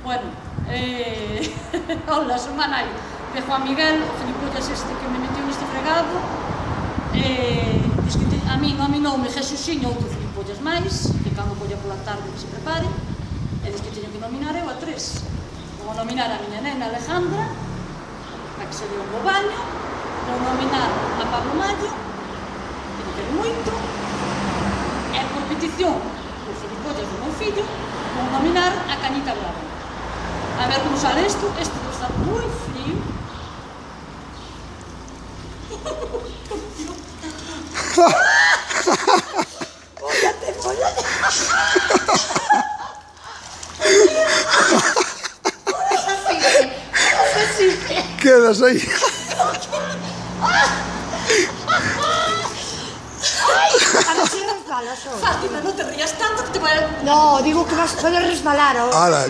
Bueno, hola, son Manai de Juan Miguel, o gilipollas este que me metió neste fregado. A mí nominoume Jesusiño, outro gilipollas máis, que cando colla pola tarde que se prepare, e diz que teño que nominar eu a 3. Vou nominar a miña nena Alejandra, a que se deu un bo baño, vou nominar a Pablo Mayo, que me quero moito, e por petición do gilipollas do meu fillo, vou nominar a Cañita Brava. A ver como sale isto está moi frío. Fóllate. Quedas aí. A ver si resbalas hoy. Fátima, non te rías tanto que te vai a... No, digo que vas a poder resbalar ahora. Ala.